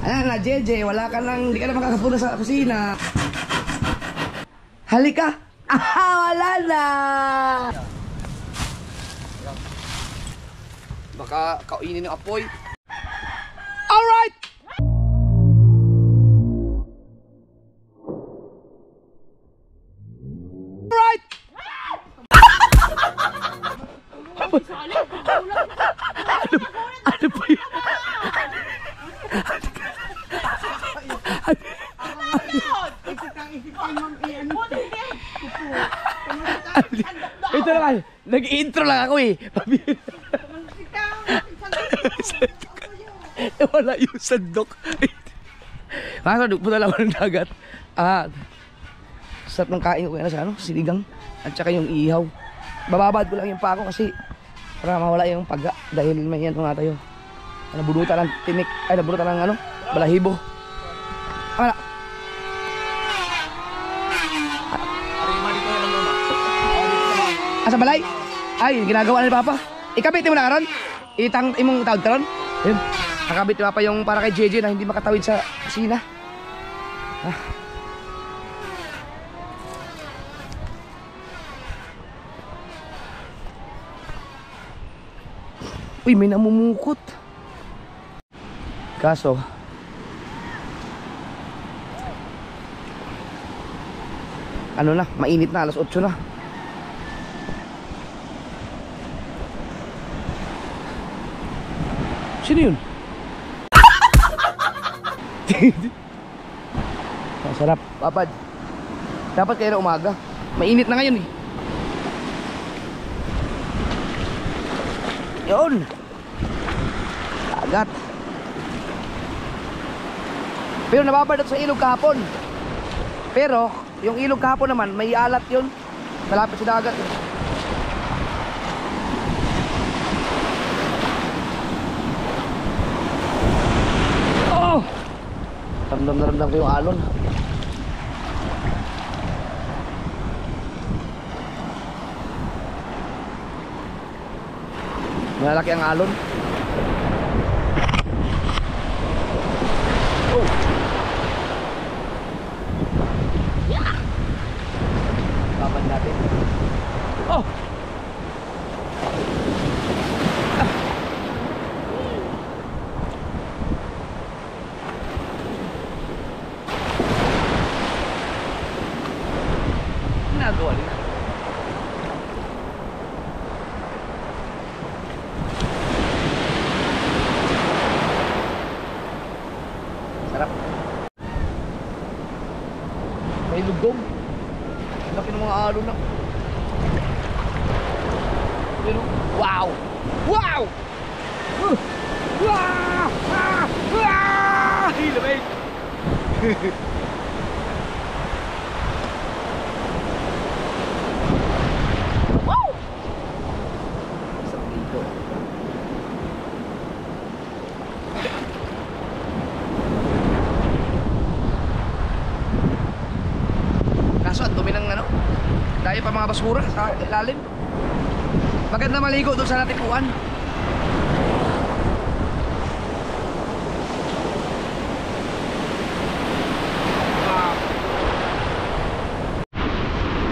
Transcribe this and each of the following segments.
Ayan na, JJ, wala ka lang, hindi ka na makakapuna sa kusina. Halika! Wala na! Baka kainin ng apoy. Alright! Alright! Ano ba yun? Ito naman, nag-intro lang ako eh. Wala yung sandok. Masandok po na lang ako ng dagat. Sarap ng kain ko kaya sa sinigang at saka yung ihaw. Bababad ko lang yung pako kasi para mawala yung paga dahil may yan nga tayo. Nabunutan ng tinik, ay nabunutan ng balahibo. Wala. Asa balay? Ay, ginagawa ni Papa. Ikabit mo na karon? Imong tawad karon? Yun. Nakabit ni Papa yung para kay JJ na hindi makatawid sa kusina. Uy, may namumukot. Kaso ano na, mainit na, alas 8 na. Sino yun? Masarap, papad. Dapat kayo na umaga. Mainit na ngayon eh. Yun. Dagat. Pero nababalot sa ilog kahapon. Pero yung ilog kahapon naman may alat yun. Malapit sa dagat eh. Oh! Ramdam na ramdam ko yung alon. Malaki ang alon. Oh! Yeah! Babad natin. Oh! Ginagawa nila. Sarap. May lugong. Laki ng mga alon na. Pero, wow! Wow! Wow! Wow! Hilamay! Wow! Isang dito. Kaso ang dumi ng dahil pa mga basura sa ilalim. Maganda maligo doon sa natipuan. Wow.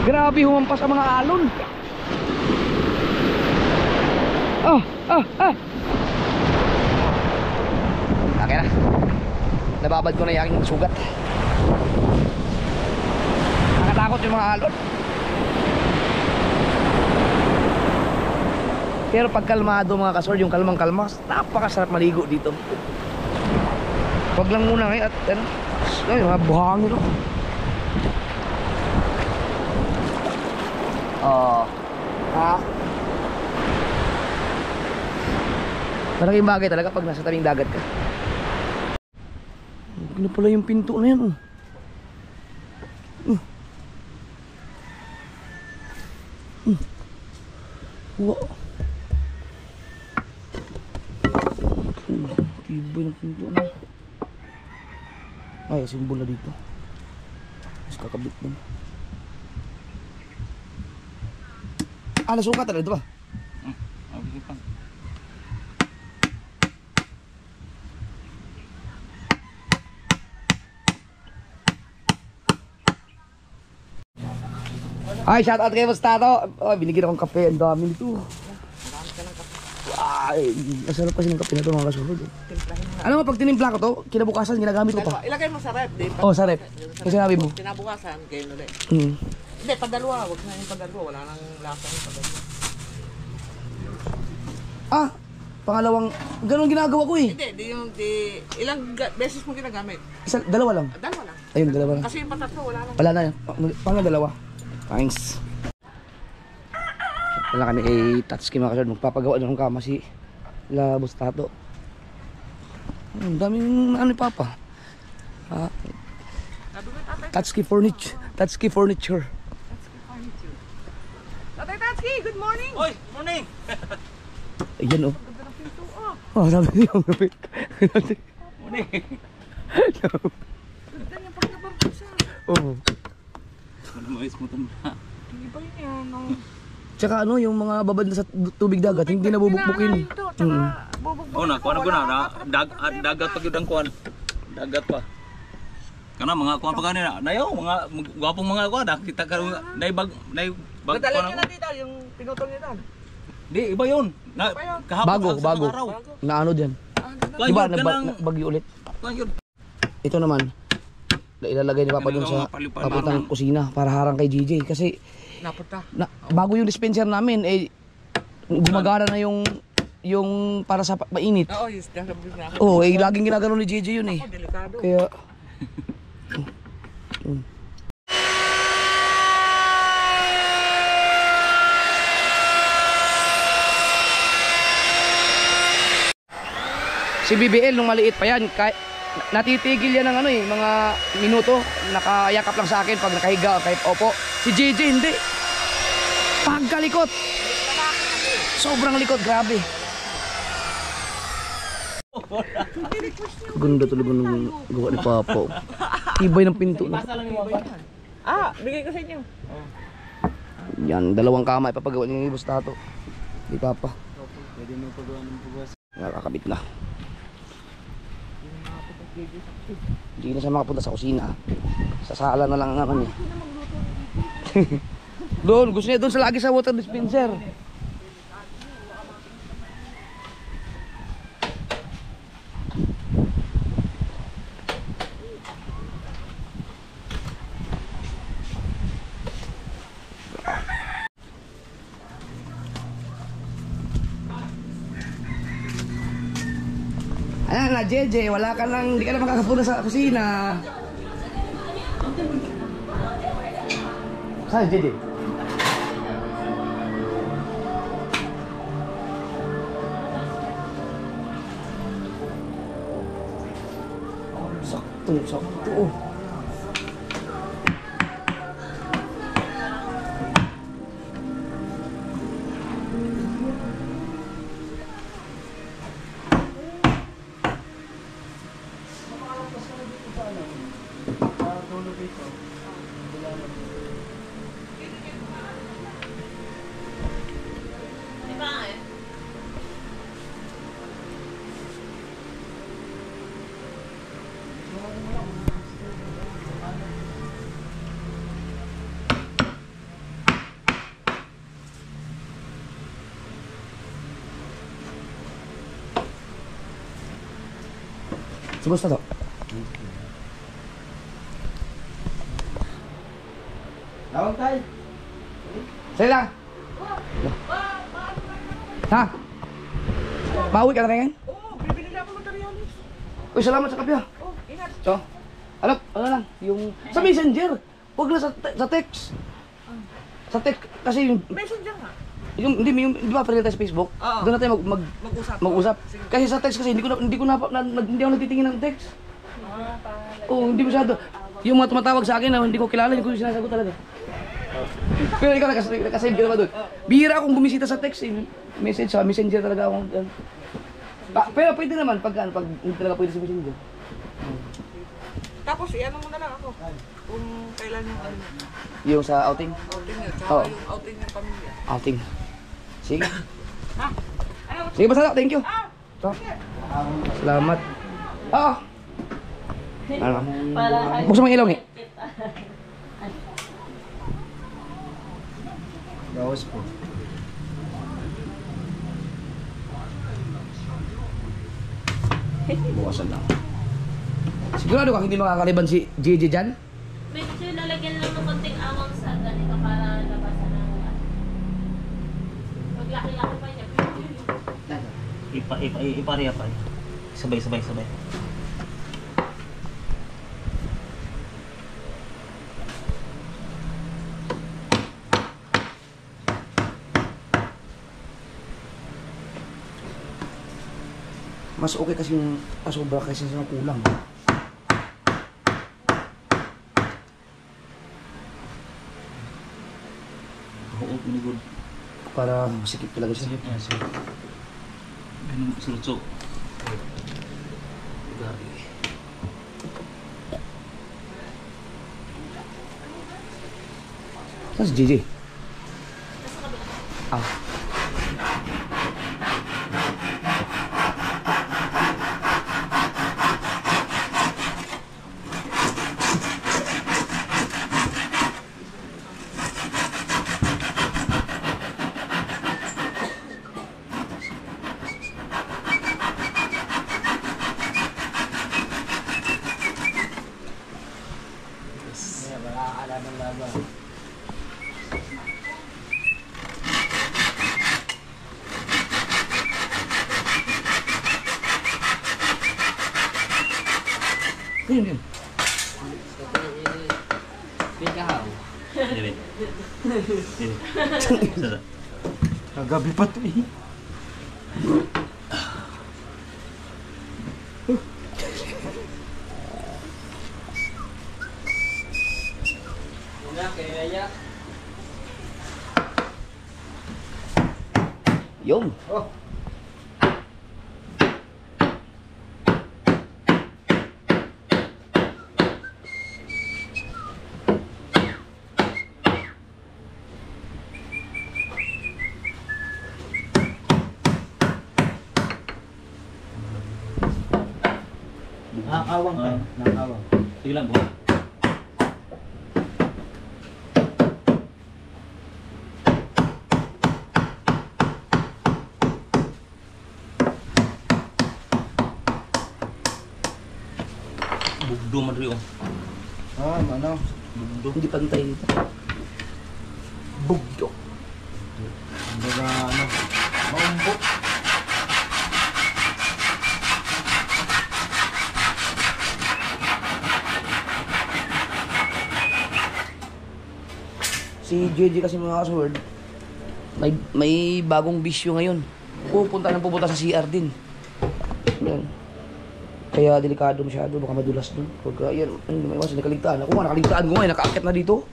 Grabe humampas ang mga alon. Okay na. Nababad ko na yung aking sugat. Nakatakot yung mga alon. Pero pag kalmado mga kasor, yung kalmang kalma, napakasarap maligo dito. Wag lang muna ngayon at ay, mga buhangin o. Malaking bagay talaga pag nasa tabing dagat ka. Ano pala yung pinto na yan Wow. Tibay ng pinto na. Ay, simbol na dito. Mas kakabit na. Nasukat na dito ba? Ay, shout out kay Bustato. Oh, binigyan akong kape. Ang dami nito. Ay, masarap kasi ng kape na ito mga kasunod. Ano mo, pag tinimpla ko to, kinabukasan, ginagamit ko pa. Ilagay mo sa rep, di? Oh, sa rep. Kasi sinabi mo. Kinabukasan, kayo ulit. Hmm. Hindi, padalwa. Huwag na yung padalwa. Wala nang lasa yung padalwa. Ah, pangalawang, ganun ginagawa ko eh. Hindi, ilang beses mo ginagamit? Dalawa lang. Dalawa lang. Ayun, dalawa lang. Kasi yung patatlo, wala nang. Wala na yun. Pang dalawa. Thanks. Wala kami kay Tatsuki mga kasunod. Magpapagawa na ng kama si La Bustato. Ang daming ano ni Papa. Tatsuki Furniture. Tatsuki Furniture. Tatay Tatsuki, good morning! Oy, morning! Ayan oh. Oh, sabi niyo ang gabi. Morning! Ganda niya pagkabagbusa. Oo. Ano mo is mo ito? Hindi ba yun yan? No? Tsaka ano, yung mga babad na sa tubig dagat, hindi na bubukbukin. Oh, nakuha na ko na. Dagat pa yun ang kuhan. Dagat pa. Kana mga kuhan pa kanina. Nayo, mga gwapong mga kuhan. Kita ka naibag Nadala kuhan niyo na dito, yung pinutol niyo doon. Di, iba yun. Kahapon Bago. Na ano dyan. Diba, nagbagyo ulit. Ito naman, ilalagay ni Papa dun sa papuntang kusina para harang kay GJ. Kasi Napunta. bago yung dispenser namin, eh, gumagana na yung para sa mainit. Oo, yes. Nasabi na ako. Oo, eh, laging ginagano ni GJ yun eh. Ako, delikado. Kaya, si BBL nung maliit pa yan, natitigil yan ng ano eh, mga minuto, nakayakap lang sa akin pag nakahiga kahit opo. Si JJ hindi. Pagkalikot. Sobrang likot, grabe. Ganda talaga ng gawa ni Papa. Tibay ng pinto na. Bigay ko sa inyo. Yan, dalawang kama ipapagawa niya ni Bustato. Di Papa. Pwede mo pagawa ng pagwas. Nakakabit na. Hindi na siya makapunta sa kusina. Sa sala na lang naman eh. Doon, gusto niya doon sa lagi sa water dispenser. Ayan na, JJ, wala ka nang, hindi ka na makakapunta sa kusina. Saan, JJ? Sakto. Subusta to. Tawag tayo. Sige lang. Ha? Pauwi ka na ngayon? Oo, bibili na ako materialis. Uy, salamat sa kape ha. Oh, ingat. So, ano lang, yung sa messenger. Huwag na sa text. Sa text, kasi yung, Messenger nga. hindi di ba friend tayo sa Facebook? Oo. Doon na tayo Mag-usap. mag-usap. Kasi sa text kasi hindi ko ako nagtitingin ng text. Oo, hindi masyado. Yung mga tumatawag sa akin na hindi ko kilala, hindi ko sinasagot talaga. Pero ikaw nakasave ka naman doon. Bihira akong bumisita sa text eh. Message sa messenger talaga akong pero pwede naman pag hindi talaga pwede sa messenger. Tapos i-ano mo na lang ako. Kung kailan yung Yung sa outing? outing niya. Tsaka Oo. yung outing ng pamilya. Outing. Sige. Ha? Ano? Sige basta, thank you. So, salamat. Oo. Ano? Buksan mo yung ilaw ni. Gawas po. Bukasan lang. Sigurado kang hindi makakaliban si JJ dyan? Medyo lalagyan lang ng konting awang sa ganito para labasan ng pag laki-laki pa niya. Ipariya pa. Sabay. Mas okay kasi yung pasobra kasi sa kulang. Oo, pinigod. Para masikip talaga siya. Ganun, sulutso. Saan si JJ? Ah. Yun. Dili. Sada. Kagabi pa to eh. Yung. Oh. Nakakawang tayo. Nakakawang. Sige lang, buha. Bugdo man rin, oh. Ano? Bugdo. Hindi pantay dito. Bugdo. Baga ano? Maumbok. Si JJ kasi mga kasword, may bagong bisyo ngayon. Pupunta sa CR din. Yan. Kaya delikado masyado, baka madulas dun. Pagka yan, may iwasan, nakaligtaan. Ako nga, nakaligtaan ko ngayon, nakaakit na dito.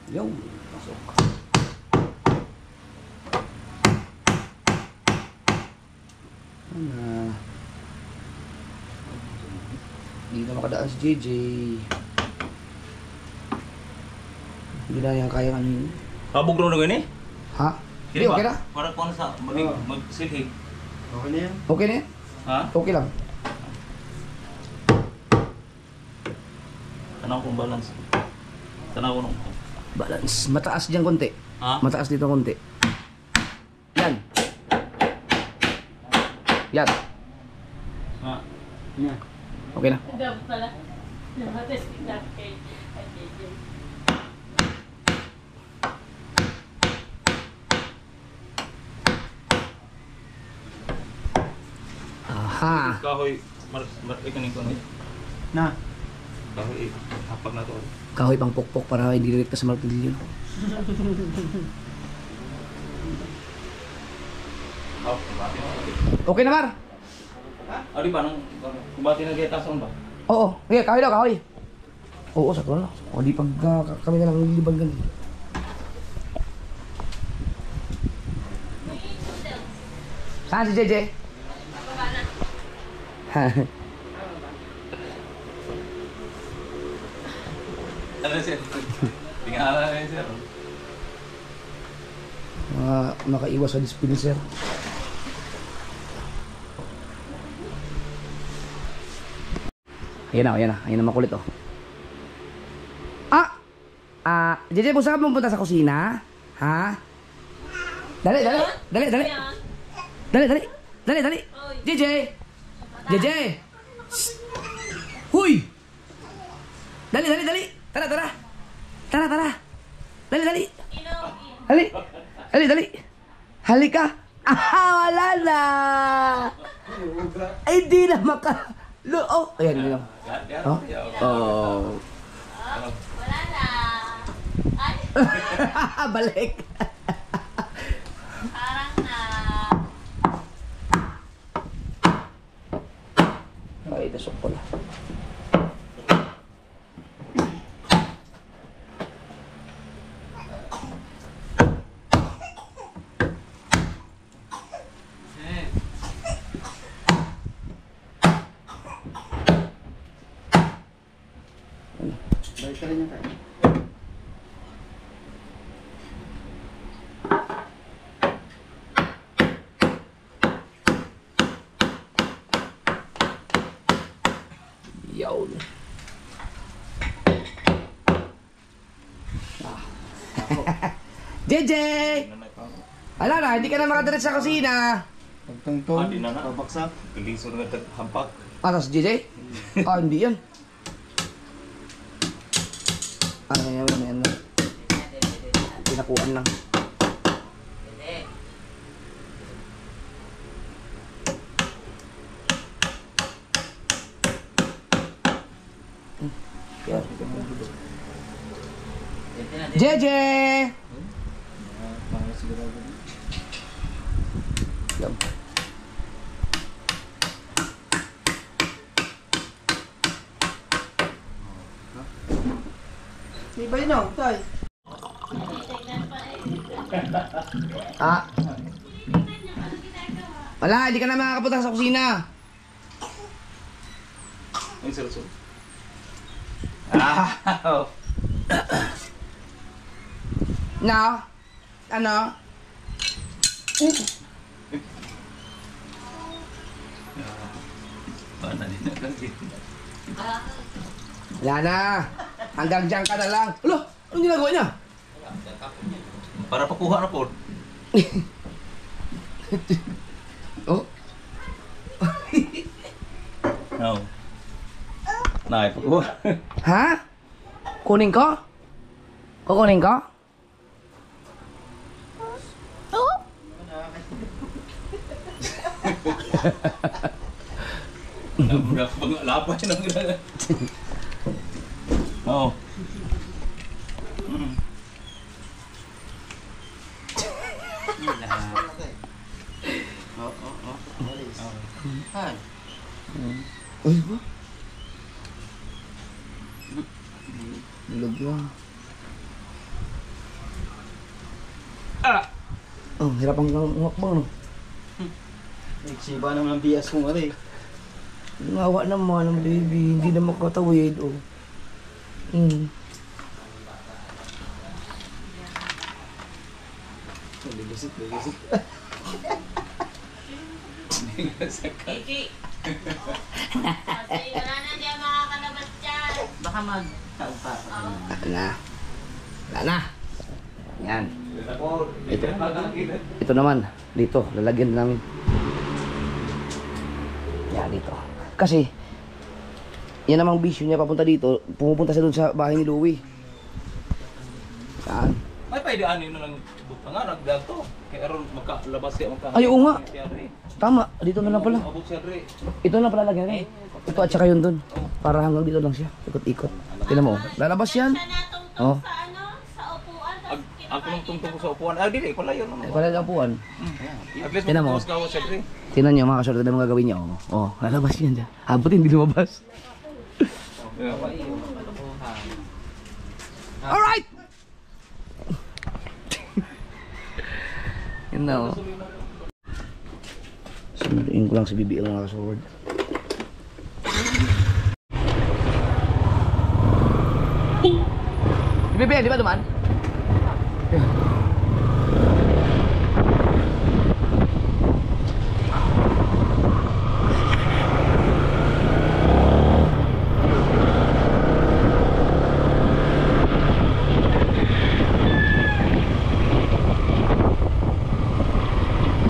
Yung, pasok. Hindi na makadaan si JJ. Hindi na yan kaya ano yun. Bugdo na gani? Ha? Hindi, okay na? Para kung sa mag-silhig. Okay na yan? Okay na yan? Ha? Okay lang. Tanaw kong balance. Tanaw ko nung. Balance. Mataas dyan konti. Ha? Mataas dito konti. Yan. Yan. Ha? Yan. Okay na. Dapat pala. Nakatesting natin kay JJ. Aha. Kahoy, ikanin ko na. Na. Kahoy, hapag na to. Kahoy pang pokpok para hindi direkta sa martilyo. Okay na, Mar? Ah, di ba? Nung kubati na gaya tason ba? Oo. Okay, kahoy daw, kahoy. Oo, sakto na. O di pag kami na lang nilibang ganun. Saan si JJ? Baba na. Ano sir? Tingala na sir. Makaiwas sa dispenser. Ayan na makulit oh. JJ, kung saan ka pumunta sa kusina? Ha? Dali. JJ! Shh! Huy! Dali! Tara! Dali! Dali! Halika! Wala na! Ay, di na oh, ayan, yun lang. Oh. Wala na. Ay, Balik! parang na. Ay, dasok ko na. Yun. JJ! Ala na, hindi ka na makadiretso sa kusina. Pagtungtong, Di na. babaksak. Kalisod nga hampak. Tapos JJ? Hindi yan. Yan. Pinakuan lang. JJ! Yan. Ibay na, tay. Wala, hindi ka na makakapunta sa kusina. Ang sir. Na? Ano? Wala na. Hanggang dyan ka na lang. Alo, anong ginagawa niya? Para pakuha na po. Oh. No. Nay, pakuha. Ha? Kunin ko? Kukunin ko? Lapay na mga. Oo. Uy, ba? Bilog lang. Oh, hirap ang umakbang, no? Nagsiba naman ang bias kong ari. Ngawa naman ang baby, hindi na makatawid, oh. Ligasit. Kiki. Kasi wala na di ang makakalabas dyan. Baka mag-taupa. Wala na. Yan. Ito naman, dito, lalagyan namin. Yan, dito. Kasi, yan namang bisyo niya papunta dito, pumupunta siya dun sa bahay ni Louie. Saan? Ay, pwede ano yun na lang. Nga, nagdag to. Kaya aron magkalabas siya. Ay, oo nga. Tama, dito na lang pala. Abot siya rin. Ito na pala lagyan eh. Ito at saka yun dun. Para hanggang dito lang siya. Ikot-ikot. Tignan mo. Lalabas yan. Siya natungtong Oh. sa ano, sa upuan. Tapos Ako nung tungtong ko sa upuan. Ah, dili. Pala yun. Ay, pala lapuan. At least Tingnan mo. magpupuntos ka ako siya rin. Tingnan niyo mga kasorte na mga gagawin niya. Oh, lalabas yan dyan. Habot hindi lumabas. Alright! Yun na oh. Sunduin ko lang si BBL mga kasword. Bebe, di ba dumaan?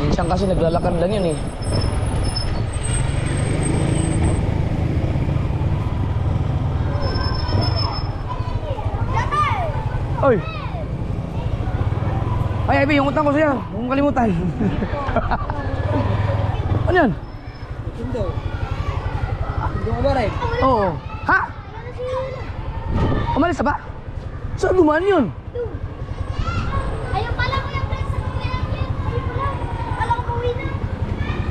Minsan kasi naglalakad lang yun eh. Oy! Ay, Ivy, yung utang ko sa'yo. Huwag mong kalimutan. Ano yan? Sundo. Sundo ka ba rin? Oo. Ha? Umalis na ba? Saan dumaan yun? Ayun pala ko yung friends sa kuya natin. Ayun pala. Pala ko pauwi na.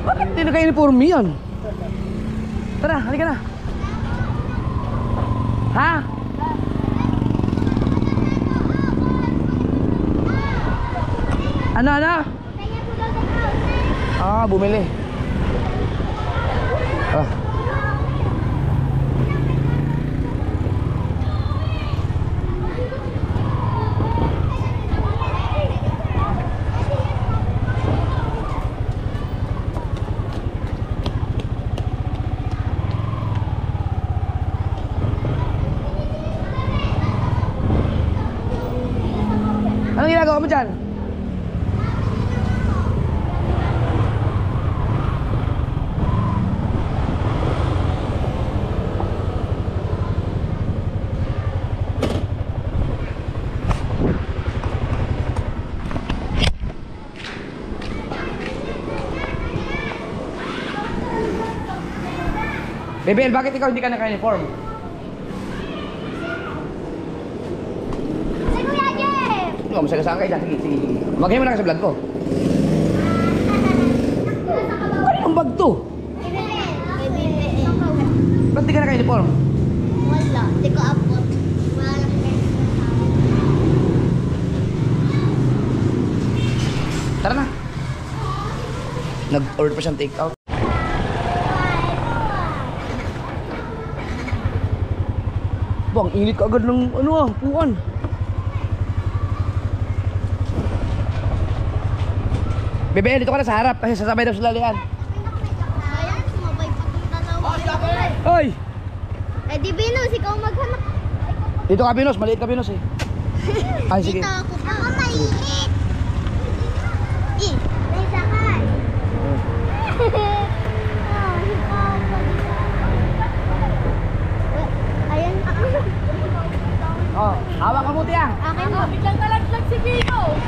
Bakit hindi naka-uniforme yan? Tara, halika na. Ha? Ano? Kaya ko daw sa house. Ah, bumili. Ah. Anong ginagawa mo dyan? Bebel, bakit ikaw hindi ka naka-uniform? Si Kuya Jeff! Ikaw, masagasaan ka dyan. Sige, sige. Magay mo na ka sa vlog ko. Ano yung bag to? Ba't di ka naka-uniform? Wala. Di ko abot. Wala lang friends. Tara na. Nag-order pa siyang take out. Bang, init ka agad ng puan. Bebe, dito ka na sa harap kasi sasabay daw sila lian. Ayan, sumabay pa itong dalawa. Oy! Eh di Binus, ikaw maghanap. Dito ka, Binos. Maliit ka, Binos eh. Ay, sige. Dito ako pa. Ako maliit. May sakay. Ayan. Oh, hawak ka buti ah. Akin mo. Biglang nalaglag si Kino.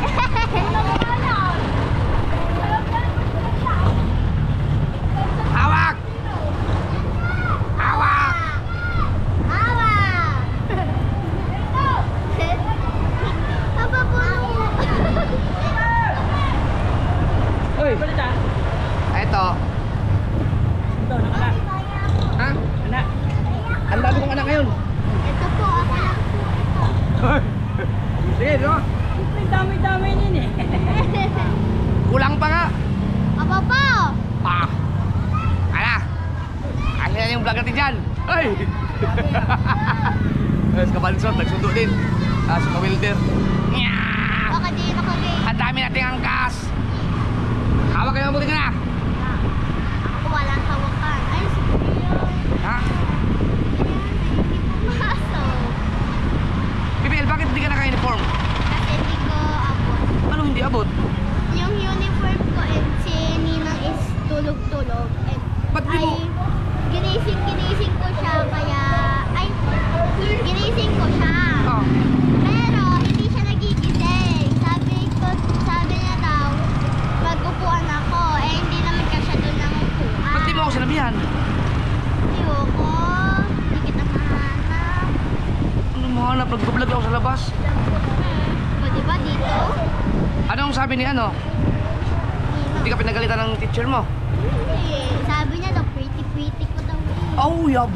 Hawak! Hawak! Awa! Apa po? Uy! Eto. Ha? Anak. Ang dami kong anak ngayon. Ito po, ako lang po ito. Sige, no? Ang dami-dami niyan eh. Kulang pa nga. Apa po? Ah! Ala! Kasi na yung vlog natin dyan. Ay! Tapos kabansot, nagsundo din. Tapos ka-wilder. Baka di nakagay. Ang dami nating angkas. Hawak kayo mabuti ka na. Ako walang hawakan. Ay, sige yun. Ha? Hindi pumasok. Bibel, bakit hindi ka naka-uniform? Kasi hindi ko abot. Anong hindi abot? Yung uniform ko and si Ninang is tulog-tulog. And Ba't di mo? ginising ko siya kaya... Ay, ginising ko siya. Oh. Pero hindi siya nagigising. Sabi niya daw, mag-upuan ako. Eh, hindi naman kasi doon ng upuan. Ba't di mo ako sinabihan? Ayoko. Hindi kita mahanap. Ano mahanap? Nag-vlog ako sa labas. O, diba dito? Anong sabi ni ano? Hindi ka pinagalitan ng teacher mo? Hindi. Sabi niya daw, pretty ko daw eh. Oh, yab!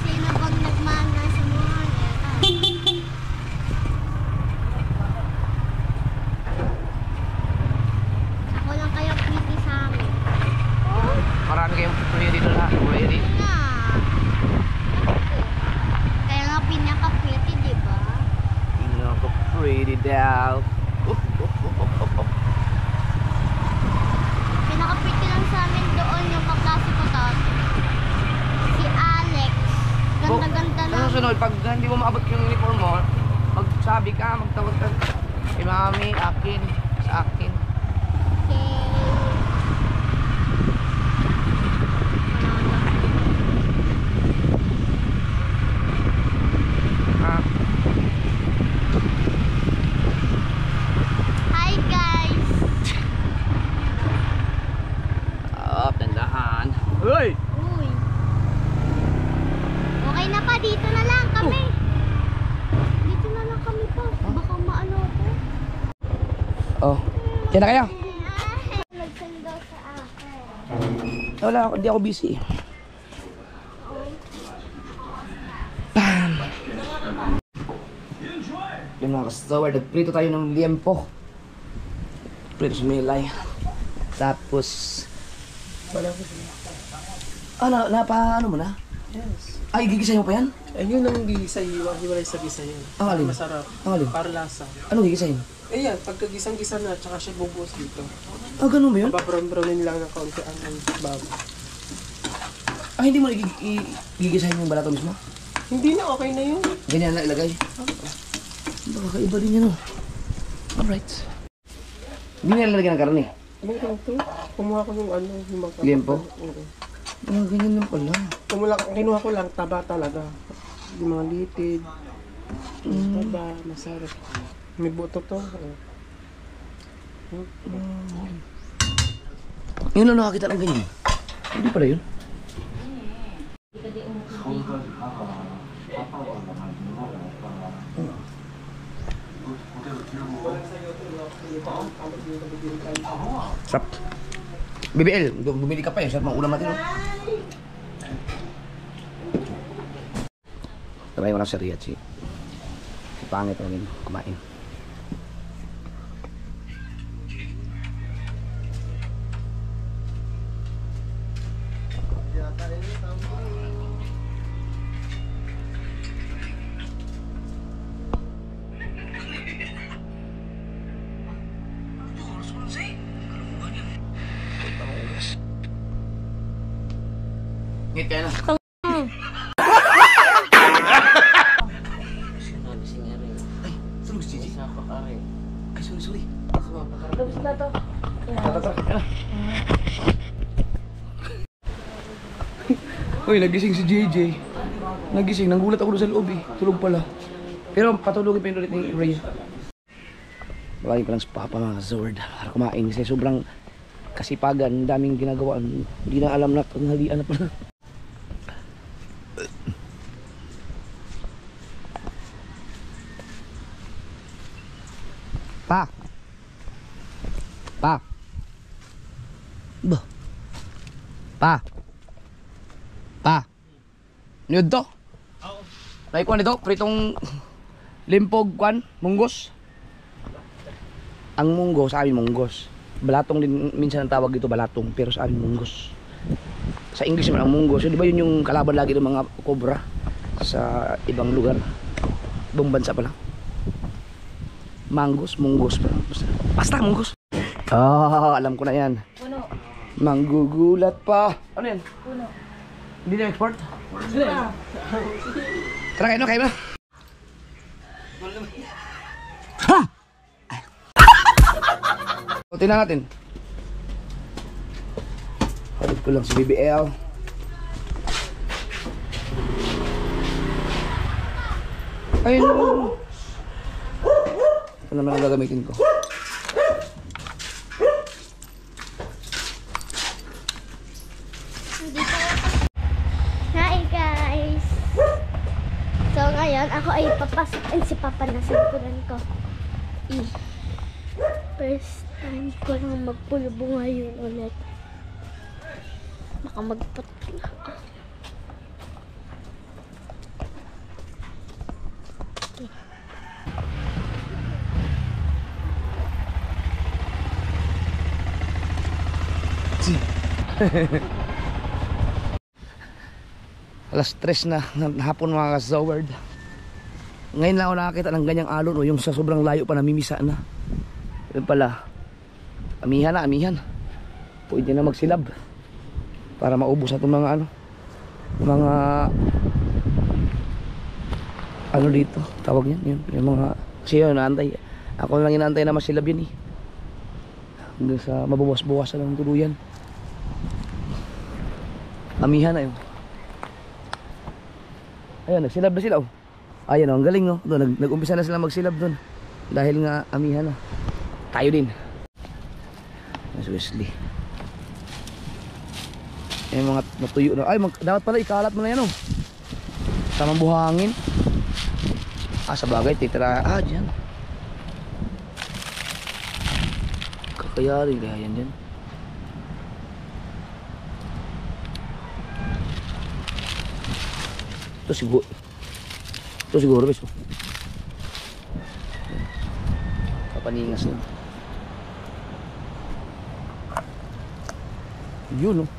Sino bang nagmana sa mga Ako lang kaya pretty sa amin. Marami kayong patuloy dito na. Patuloy dito. Na. Kaya nga pretty daw. Pinaka-pretty lang sa amin doon yung kaklase ko to. Si Alex. Ganda-ganda Ano lang. sunod, pag hindi mo maabot yung uniform mo, magsabi ka, magtawag ka. Kay mami, akin, sa akin. Okay. Ah, Hi guys! tandahan. Uy! Uy! Okay na pa, dito na lang kami. Dito na lang kami pa. Baka maano ako. Oh, yan na kayo. Nagsan daw sa akin. Wala, hindi ako busy. Bam! Yung mga kastower, nagprito tayo ng liempo. Prito sa milay. Tapos... napa ano mo na? Yes. Ay, gigisay mo pa yan? Ayun ang gisay, hiwalay sa gisa yun. Ang alin? Masarap. Ang alin? Para lasa. Ano gigisayin? Eh yan, pagkagisang-gisa na, tsaka siya bubuhos dito. Ah, ganun ba yun? Babrown-brownin lang ng kaunti ang bago. Ah, hindi mo gigisayin yung balato mismo? Hindi na, okay na yun. Ganyan na ilagay? Baka kaiba din yan, oh. Alright. Hindi na lalagyan ng karne. Meron to. Kumuha ko yung ano, yung mga... Liempo? Oo. Ah, ganyan lang pala. Kinuha ko lang, taba talaga. Yung mga litid. Taba, masarap. May buto to. Yun lang nakakita ng ganyan. Hindi pala yun. Sarap. BBL, bumili ka pa yun. Sarap mga ulam natin. Sabay mo lang si Riachi. Si pangit ako rin kumain. Ngit kaya na. Ay, tulog si Gigi. Ay, sorry. Tapos na to. Tara, kaya na. Uy, nagising si JJ. Nagising, nanggulat ako doon sa loob eh. Tulog pala. Pero patulogin pa yun ulit ni Ray. Maraming palang spa pa mga Zord. Para kumain kasi sobrang kasipagan, daming ginagawa. Hindi na alam na tanghalian na pala. Pa! Pa! Ba? Pa! Pa! Ano yun to? Like kwan ito, pritong limpog kwan, munggos. Ang munggo, sa amin munggos. Balatong din minsan ang tawag dito, balatong, pero sa amin munggos. Sa English naman ang munggos. Di ba yun yung kalaban lagi ng mga cobra sa ibang lugar? Ibang bansa pala. Manggos, munggos pa. Basta munggos. Ah, alam ko na yan. Puno. Manggugulat pa. Ano yan? Puno. Hindi na export? Tara kayo, kayo na. Ha! So, tingnan natin. Halit ko lang si BBL. Ayun. Ito naman ang gagamitin ko. Hi guys! So ngayon, ako ay papasukin si Papa na sa likuran ko. First time ko lang magpulbo ngayon ulit. Baka magpatla ako. Alas 3 na ng hapon mga ka-Zoward. Ngayon lang ako nakakita ng ganyang alon o yung sa sobrang layo pa namimisa na. Yun pala. Amihan na, amihan. Pwede na magsilab. Para maubos na itong mga ano. Mga ano dito, tawag yan. Yung mga, kasi yun, naantay. Ako lang inaantay na masilab yun eh. Hanggang sa mabawas-bawas na ng tuluyan. Amihan na yun. Ayun, nagsilab na sila oh. Ayan oh, ang galing oh. Doon, nag-umpisa na sila magsilab doon. Dahil nga amihan na. Tayo din. Mas Wesley. Yung mga natuyo na. Ay, dapat pala ikalat mo na yan oh. Tamang buhangin. Sa bagay, titira. Dyan. Kakayarin kaya yan dyan. Ito siguro beso. Papaningas na. Yun oh.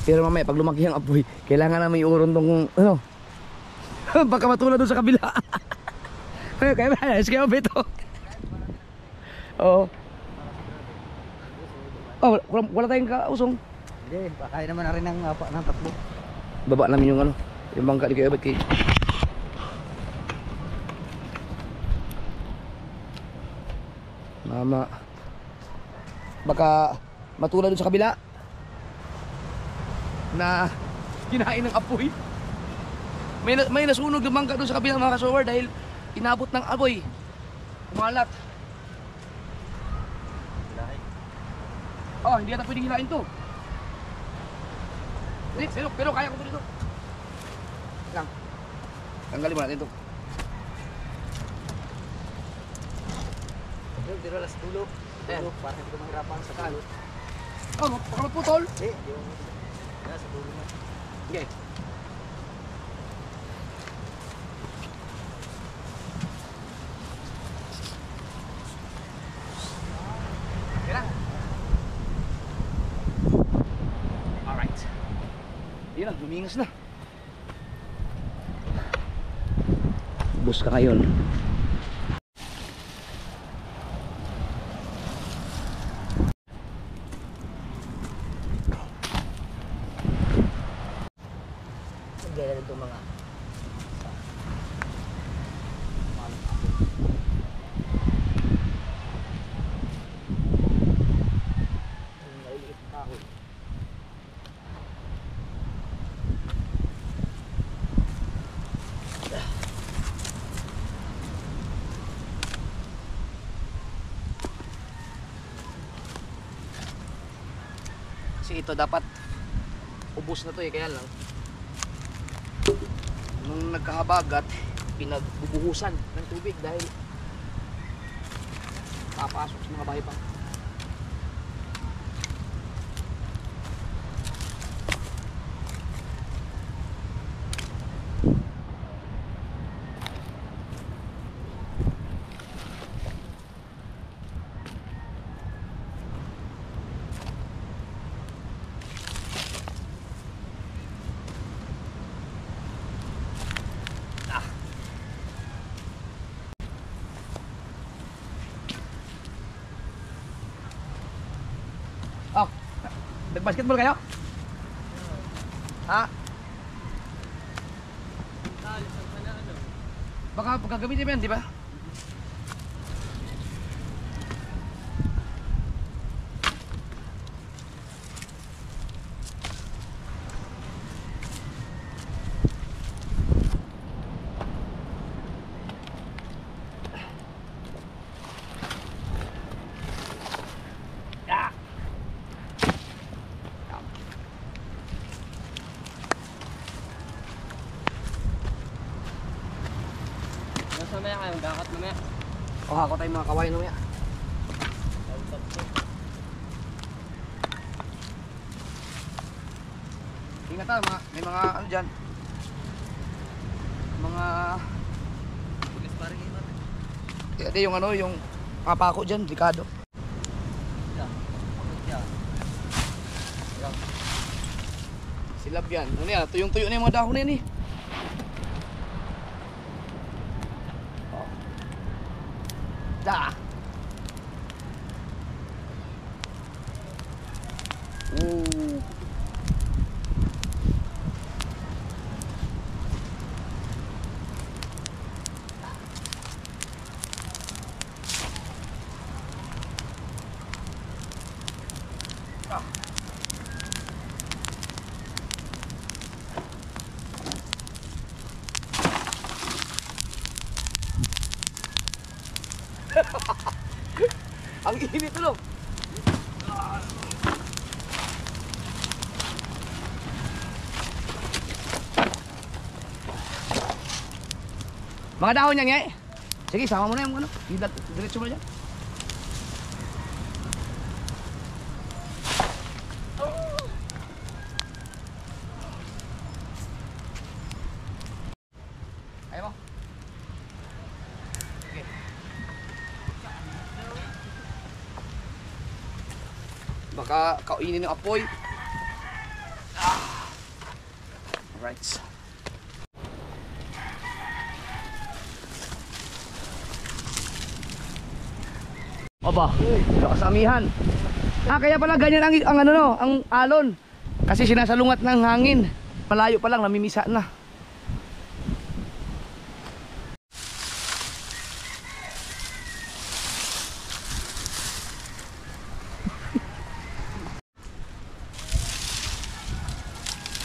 Pero mamaya pag lumaki ang apoy, kailangan na may uron tong ano. Baka matulad doon sa kabila. Kaya kaya beto. Oo. Oh, wala tayong kausong. Hindi, kaya naman na rin ng tatlo. Baba namin yung ano, yung bangka ni Kuya Obet kay. Mama. Baka matulad doon sa kabila. Na kinain ng apoy. May nasunog ng bangka doon sa kabilang mga kasower dahil inabot ng apoy. Kumalat. Oh, hindi ata pwedeng hilain to. Pero kaya ko dito. Lang. Tanggalin mo natin to. Pero alas dulo. Para hindi ko mahirapan sa dulo. Oh, baka magputol. Yung sa dulo na. Okay. Alright. Yun lang, lumingas na. Bus ka ngayon. Gaya nito mga kasi ito dapat ubos na to eh, kaya lang nung nagkahabagat pinagbubuhusan ng tubig dahil papasok sa mga bahay pa. Oh, nag-basketball kayo? Ha? Baka pagkagamitin mo yan, di ba? Mamaya kayo, gakat mamaya. O, hako tayong mga kawain mamaya. Ingat ha, may mga ano dyan. Mga Kasi yung ano, yung papako dyan, delikado. Silab yan. Ano yan? Tuyong-tuyo na yung mga dahon na yan eh. Oh. Da! Ooh. Ang init ano? Mga dahon niya nga eh. Sige, sama mo na yung ano. Diretso mo na dyan. Ayaw mo? Okay. Baka kainin ng apoy. Alright. Aba, kasamihan. Kaya pala ganyan ang ano no, ang alon. Kasi sinasalungat ng hangin. Malayo pa lang namimisa na.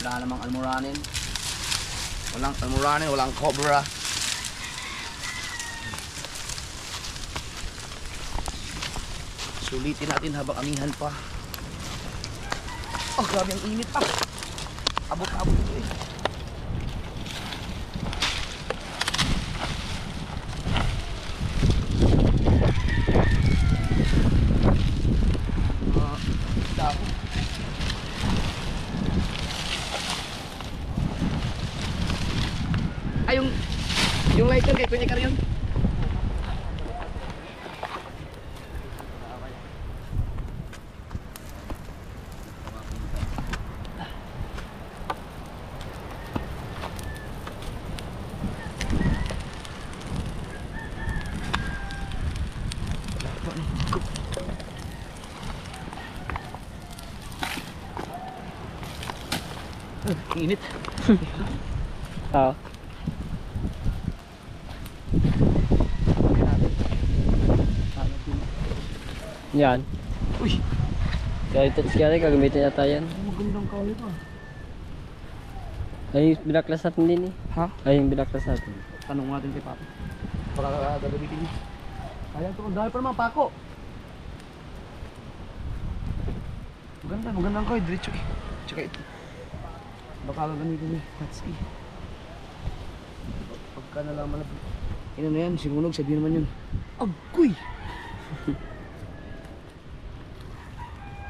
Wala namang almoranin. Walang almoranin, walang cobra. Sulitin natin habang amihan pa. Oh, grabe ang init pa. Abot-abot ito eh. Dako. Ay, yung lighter kay Kuya Karyon. Init. Oo. Yan. Uy, Kaya gagamitin yata yan. magandang kahoy pa. Ay, yung binaklas natin din eh. Ha? Ay, yung binaklas natin. Tanong natin kay Papa. Baka gagamitin niya. Kaya ito, dahil pa naman pako. Magandang kahoy, diretso eh. Tsaka ito. Baka gagamitin niya. Let's see. Pagka nalaman na. Ino na yan, sinunog, sabihin naman yun. Agoy!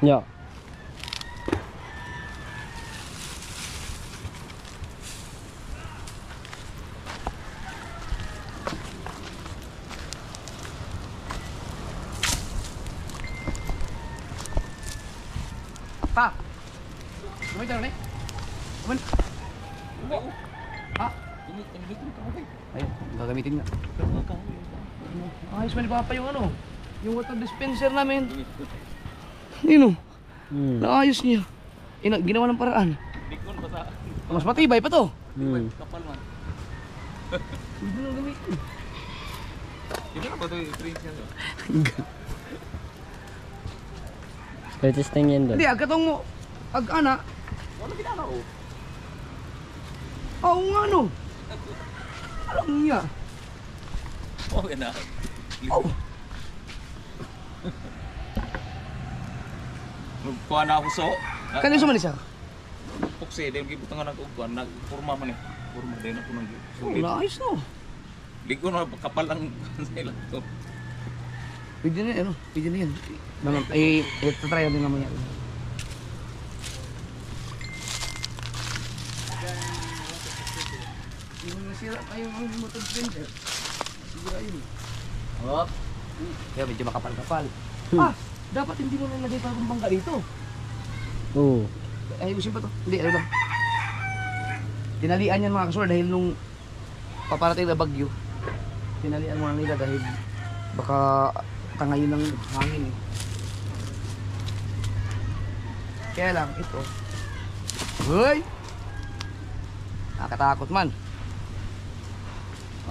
Yeah. Pa! Kumay tayo na eh. Kumay. Ha? Ayun, gagamitin nga. Ayos man ni Papa yung ano, yung water dispenser namin. Yun o, naayos niya. Ginawa ng paraan. Dikon pa sa Mas matibay pa to. kapal man. Hindi na gamitin. Hindi na ba ito yung experience yan? Latest thing yan doon. Hindi, agkatong mo, ag-ana. Wala ginana o. Oo nga no. Alam niya. Oo, yan na. Oh. Kuha na ako so. Kanino sa Manisa? Pukse, dahil gibutangan ako kuha. Nagpurma man eh. Purma din ako nang Oh, sulit. naayos no. Ligo na kapal ang sila to. Pwede na yan, ano? Pwede na yan. Try din naman yan. Yung nasira tayo ng motor blender. Sigura yun. Hop. Kaya medyo makapal-kapal. Dapat hindi mo nilagay pa akong bangka dito. Oo. Ayusin pa to. Hindi, ano lang. Tinalian yan mga kasor dahil nung paparating na bagyo. Tinalian mo na nila dahil baka tangayin ng hangin eh. Kaya lang, ito. Hoy! Nakatakot man.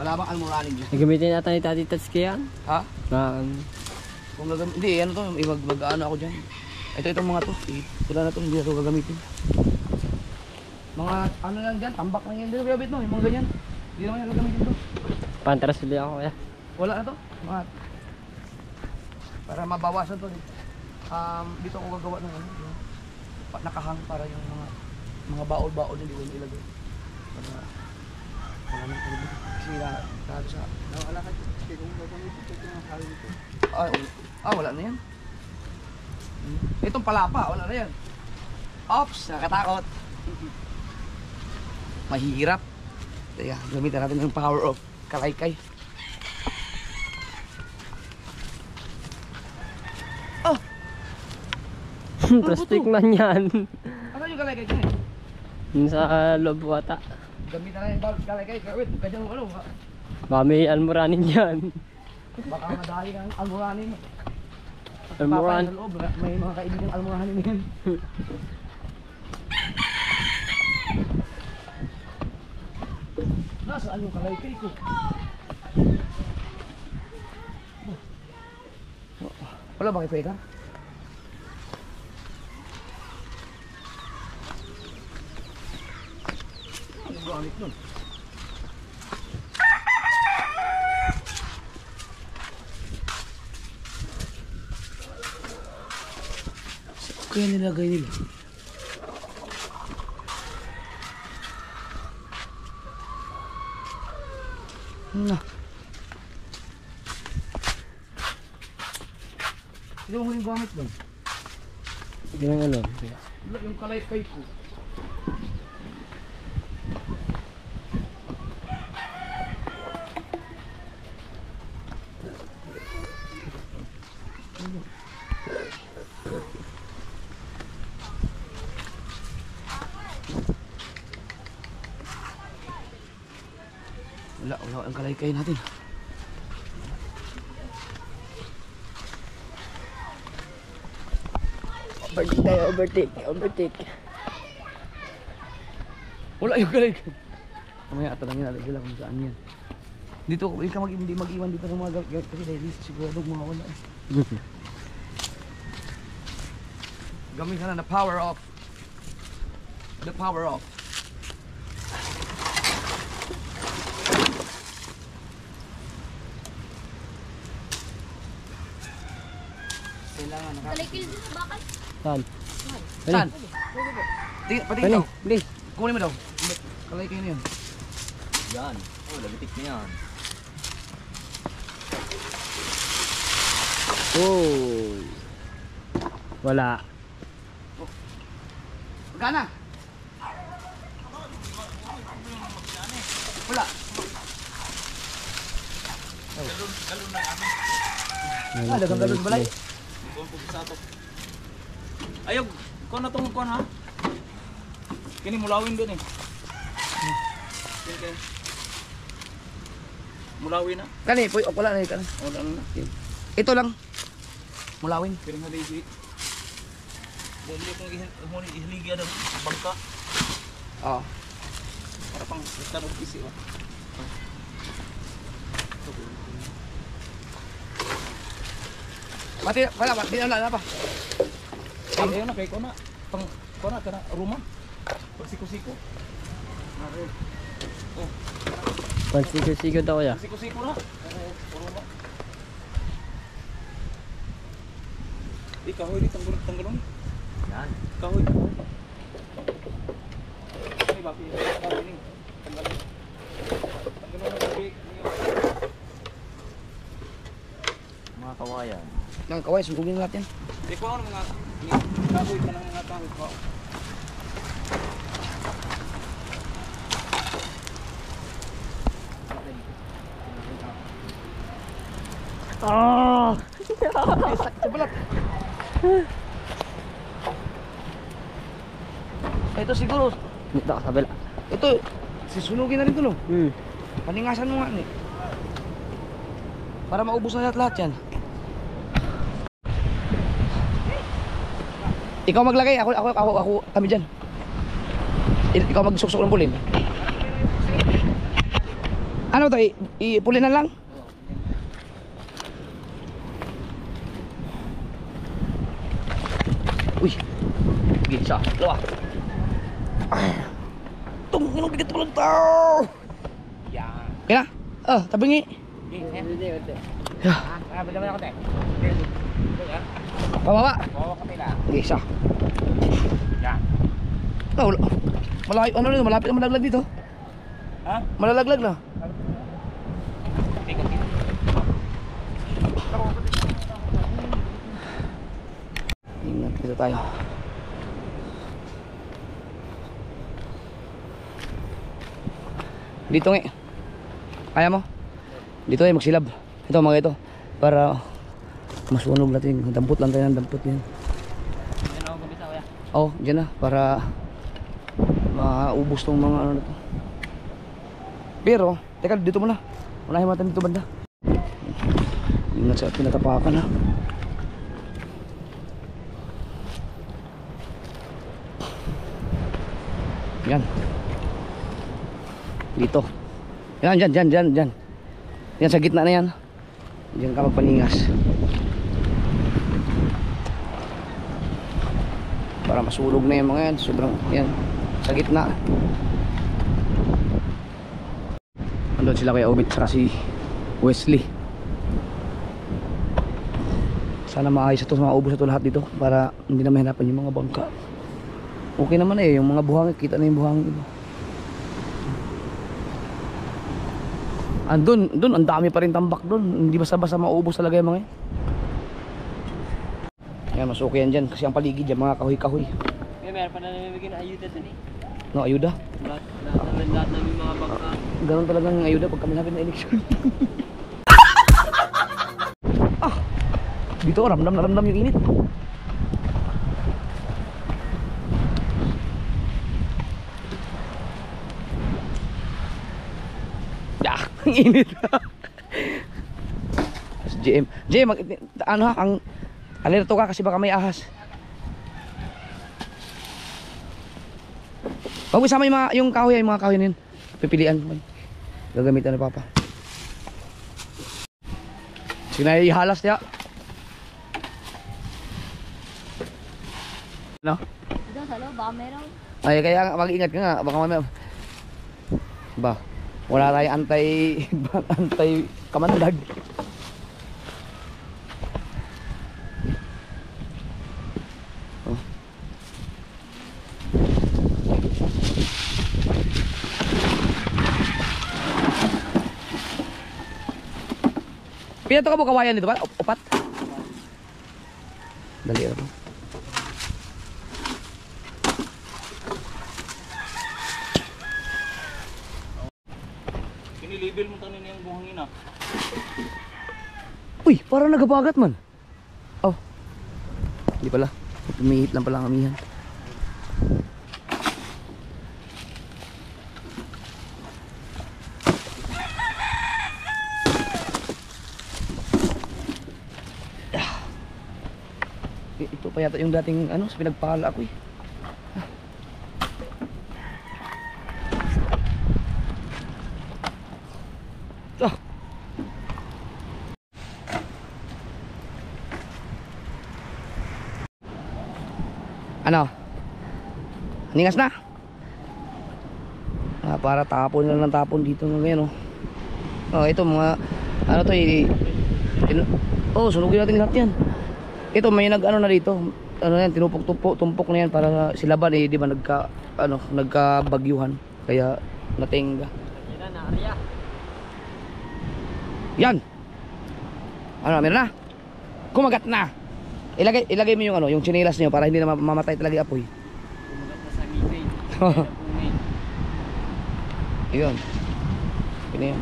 Wala bang almoranin dyan? Gagamitin natin ni Tati Tatsuki yan? Ha? Na, Kung hindi, ano to, mag-ano ako dyan. Itong mga to, ito na to, hindi na to gagamitin. Mga ano lang dyan, tambak lang yan, hindi na gagawin no, yung mga ganyan. Hindi naman yan gagamitin to. pantras ulit ako kaya. Wala na to, mga, para mabawasan to. Dito ako gagawa ng ano, yung nakahang para yung mga baol-baol hindi ko ilagay. Para wala nang ilagay. Kasi sabi sa, Wala ka kasi kung gagamitin ko yung halo nito. wala na yan. Itong palapa, wala na yan. Ops, nakatakot. Mahirap. Kaya gamitin natin yung power of kalaykay. Plastic man yan. Ano yung kalaykay dyan eh? Yung sa loob wata. Gamitin na yung kalaykay. Kawit, kanyang ano. Baka may almoranin yan. Baka madali ang almoranin. Almoran. Sa loob, may mga kaibigang almoranin yan. Nasaan yung kalaykay ko? Wala ba kay Peka? Anong gamit nun? Kaya nilagay nila. Na. Sino mo yung gamit doon? Yung ano. Wala yung kalaykay ko. Wala ang kalaykay natin. Overtake tayo, overtake. Wala yung kalaykay. Mamaya atanangin natin sila kung saan yan. Dito, hindi mag-iwan dito ng mga gamit kasi dahil sigurado mga wala eh. Gamitin na power off. The power off. Kailangan naka... Kalikil din sa bakal. Saan? Saan? Patingin Ano? daw. Please. Kunin mo daw. Kalay kayo na yun. Yan. Oh, lagitik na yan. Oh. Wala. Magkana? Wala. Dagang galon balay. Ayaw, kuha na itong kuha ha. Kini mulawin din eh. Kini. Mulawin na. Kani, puy, wala na yun. Kani. O, ano na. Ito lang. Mulawin. Kini nga daisy. Dali kong ihiligyan ng bangka. Oo. Para pang start of PC ba. Pati, wala pa. Di na pa. Ayaw na kay ko na. Pang ko na kana ruma. Pagsiko-siko. Pansiko-siko daw ya. Siko-siko na. Ruma. Kahoy dito tanggalon. Yan. Kahoy. Ini bapi. Ini tanggalon. Tanggalon na bapi. Mga kawayan. Nang kaway, sungkugin natin. Ikaw ano mga kahoy ka ng mga kahoy ko. Ah! Sakit sa balat. Ito siguro. Dito ka sa kabila. Ito, sisunugin na rin ito, no? Hmm. Paningasan mo nga, ni. Para maubos na lahat yan. Ikaw maglagay, ako kami dyan. Ikaw magsuksok ng pulin. Ano to, ipulinan lang? Uy, sige, isa, dalawa. Tung, inong bigat ko lang tao. Kaya na? Oh, tabingi. Pababa. Sige, isa. Oh, malapit, ano rin, malapit na malaglag dito. Ha? Malalaglag na. Ingat dito tayo. Dito nga. Kaya mo? Dito ay magsilab. Ito mga ito. Para masunog natin. Dampot lang tayo ng dampot yan. Oo, dyan na. Para maubos tong mga ano na to. Pero, teka, dito muna. Unahin natin dito banda. Ingat sa pinatapakan ha. Yan. Dito. Yan, dyan. Yan sa gitna na yan. Diyan ka magpaningas. Para masulog na yung mga yan. Sobrang, yan. Sa gitna. Andun sila kay Obit saka si Wesley. Sana maayos ito, maubos ito lahat dito para hindi na mahirapan yung mga bangka. Okay naman eh, yung mga buhangin, kita na yung buhangin dito. Andun, ang dami pa rin tambak doon. Hindi basta-basta maubos talaga yung mga yan. Yan, mas okay yan dyan kasi ang paligid dyan, mga kahoy-kahoy. Meron pa na namimigay na ayuda dun eh. No, ayuda? Lahat ng mga bangka. Ganun talagang ayuda pag kami namin na eleksyon. Ah! Dito ramdam na ramdam yung init. Ah, ang init. JM, ano ha, ang alerto ka kasi baka may ahas. Huwag isama yung kahoy, yung mga kahoy na yun. Pipilian. Gagamitan ni Papa. Sige na ihalas niya. No? Doon sa loob, baka meron. Ay, kaya mag-ingat ka nga. Baka mamaya. Ba, wala tayong antay kamandag. Oh. Pinato ka mo kawayan dito ba? Upat? Dali ako. Kinilibel mo tanin yung buhangin ah. Uy, parang nagabagat man. Oh. Hindi pala. Tumihit lang pala ang amihan. Ito pa yata yung dating ano, sa pinagpala ako eh. Ah. Ano? Ningas na? Para tapon lang ng tapon dito ngayon oh. Oh, ito mga ano to oh, sunugin natin lahat yan. Ito may nag-ano na dito. Ano yan, tumpok na yan para silaban eh, di ba nagkabagyuhan. Kaya natingga. Yan. Ano, meron na. Kumagat na. Ilagay mo yung ano, yung tsinelas niyo para hindi na mamatay talaga yung apoy. Kumagat na sa ngipin. Yun. Yun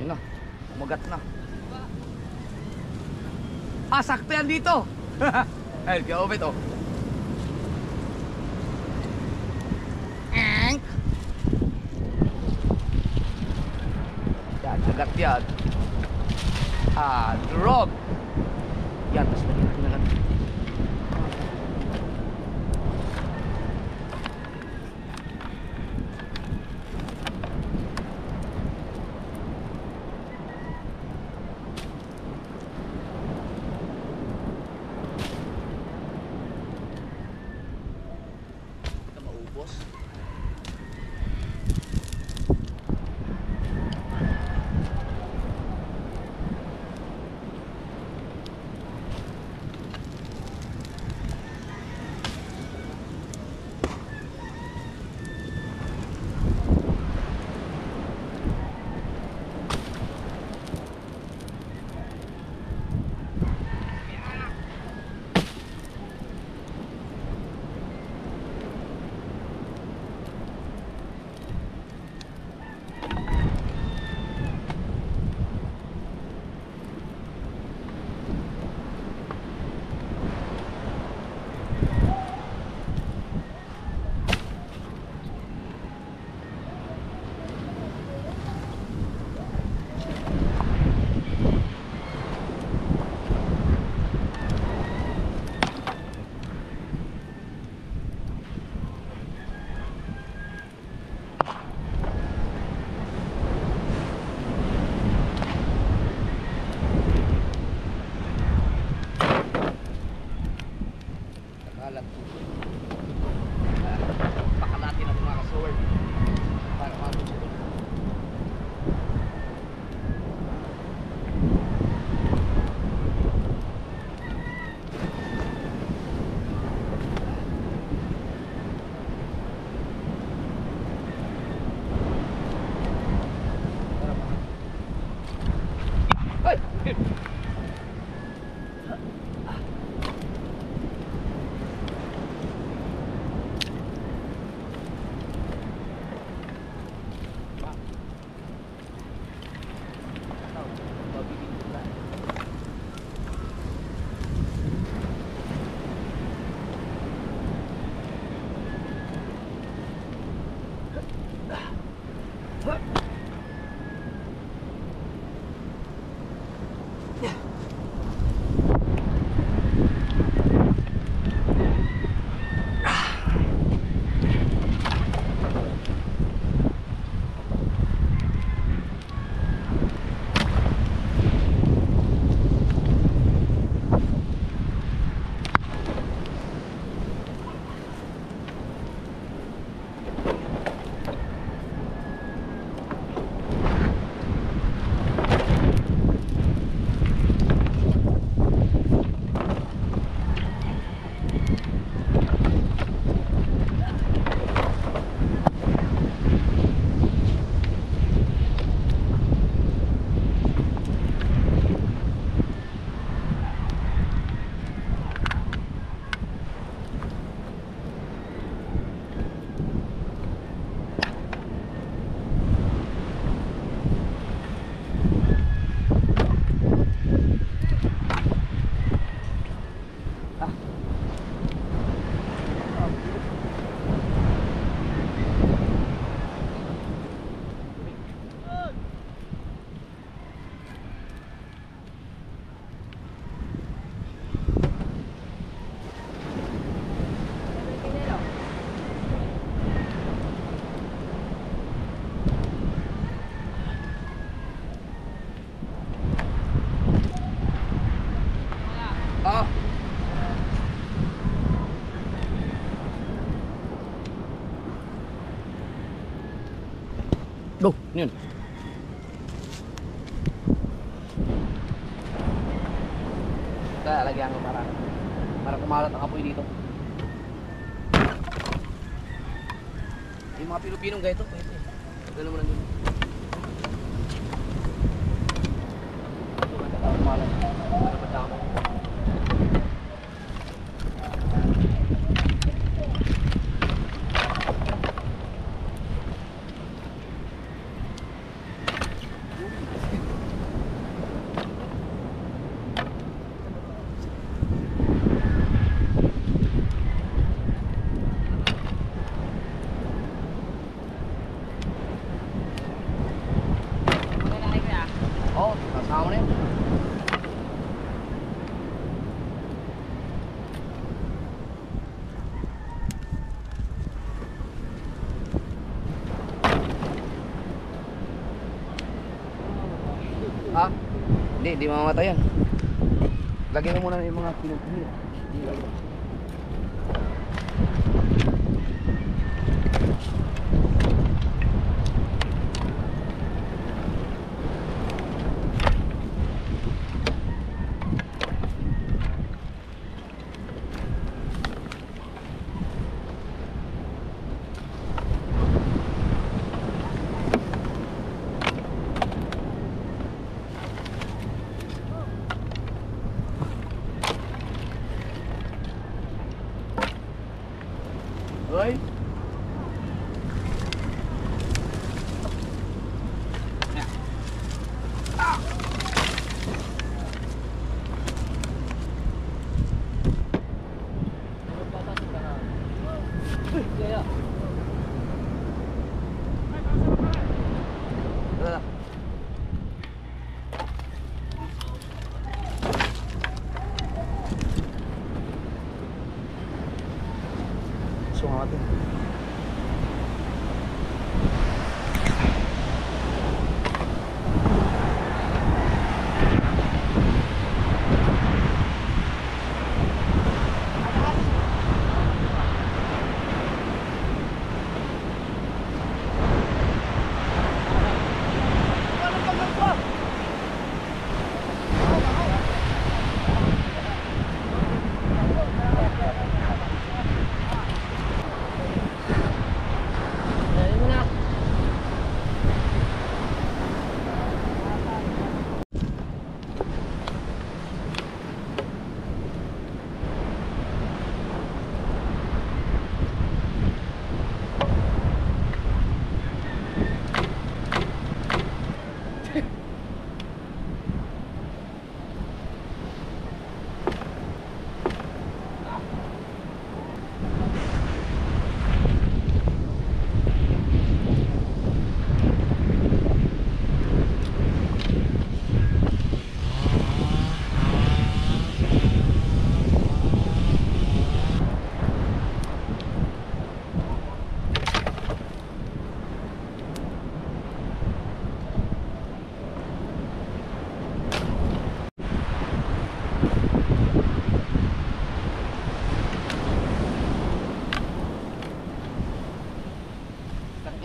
na. Kumagat na. Sakto yan dito. Ayun, kaya Obet, oh. Yan, agad yan. Drop. Yan, tapos lagyan natin na lang. Ito maubos. Kalat. Pakalatin natin mga ka-sword para matutunan. Ay! Go, yun. Lagyan ko para kumalat ang apoy dito. Yung mga Pilipinong ganito, pwede. Gano'n mo lang dito. Kumalat. Para patama. Oo, kasama na yun. Ha? Hindi mamamatay yan. Lagyan mo muna yung mga pinagpili. Hoy. Sumatin.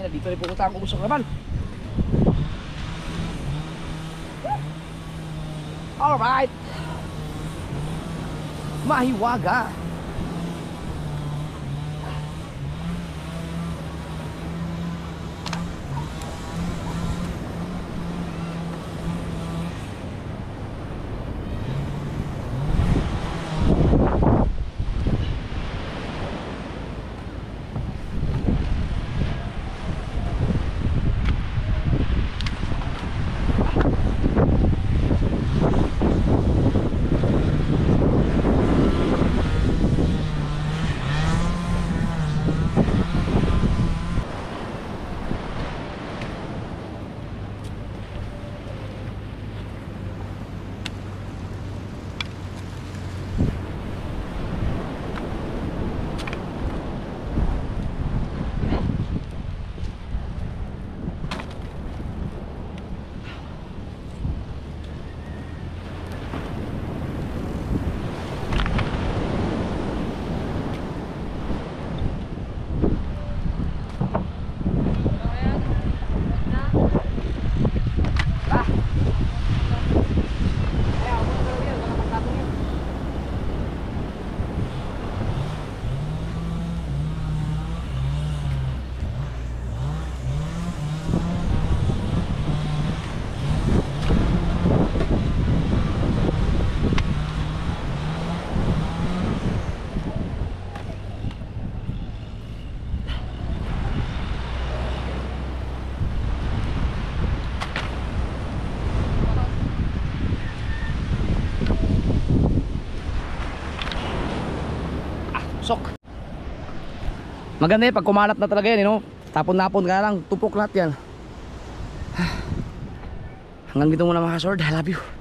Dito rin pupunta ang umusok naman. Alright. Mahiwaga. Sok. Maganda pag kumalat na talaga yan, tapon-napon ka lang, tupok lahat yan. Hanggang dito muna mga kasword. I love you.